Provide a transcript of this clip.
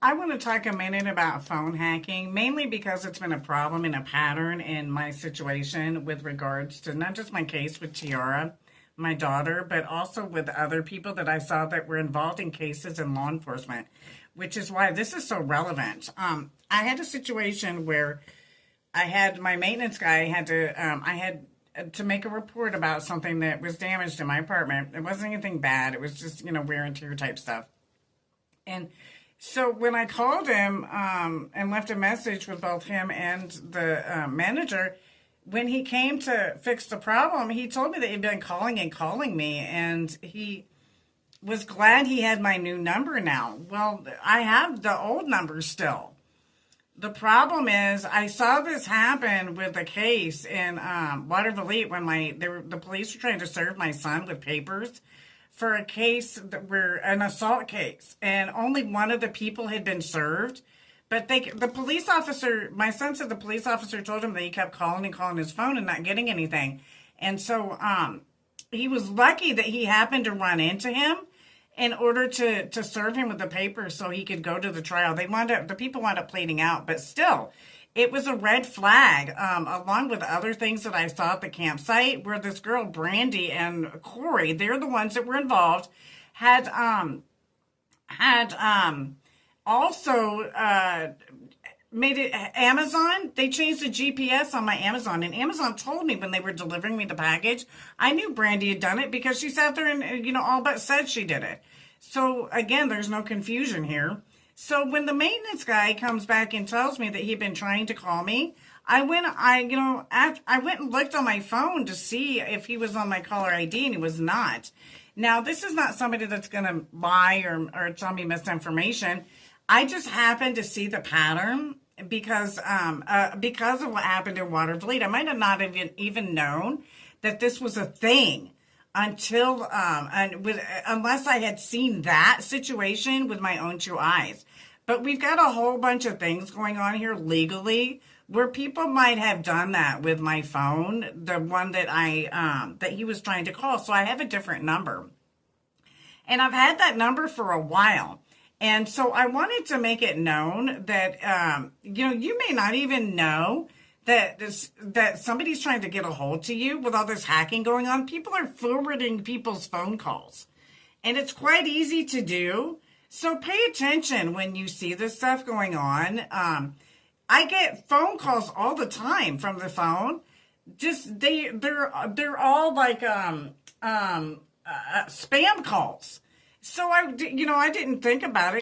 I want to talk a minute about phone hacking, mainly because it's been a problem and a pattern in my situation with regards to not just my case with Tiara, my daughter, but also with other people that I saw that were involved in cases in law enforcement, which is why this is so relevant. I had a situation where I had my maintenance guy I had to make a report about something that was damaged in my apartment. It wasn't anything bad. It was just, wear and tear type stuff. And so when I called him and left a message with both him and the manager, when he came to fix the problem, he told me that he'd been calling and calling me, and he was glad he had my new number now. Well, I have the old number still. The problem is, I saw this happen with a case in Waterville when the police were trying to serve my son with papers for a case that were an assault case, and only one of the people had been served. But the police officer, my son said the police officer told him that he kept calling and calling his phone and not getting anything. And so he was lucky that he happened to run into him in order to serve him with the papers so he could go to the trial. The people wound up pleading out, but still, it was a red flag, along with other things that I saw at the campsite, where this girl, Brandy, and Corey, they're the ones that were involved, had also made it Amazon. They changed the GPS on my Amazon, and Amazon told me when they were delivering me the package. I knew Brandy had done it because she sat there and, all but said she did it. So again, there's no confusion here. So when the maintenance guy comes back and tells me that he'd been trying to call me, I went and looked on my phone to see if he was on my caller ID, and he was not. Now, this is not somebody that's going to lie or tell me misinformation. I just happened to see the pattern because of what happened in Waterville. I might have not even known that this was a thing until unless I had seen that situation with my own two eyes. But we've got a whole bunch of things going on here legally where people might have done that with my phone, the one that that he was trying to call. So I have a different number, and I've had that number for a while. And so I wanted to make it known that, you may not even know that somebody's trying to get a hold to you with all this hacking going on. People are forwarding people's phone calls, and it's quite easy to do. So pay attention when you see this stuff going on. I get phone calls all the time from the phone. Just they're all like spam calls. So I didn't think about it.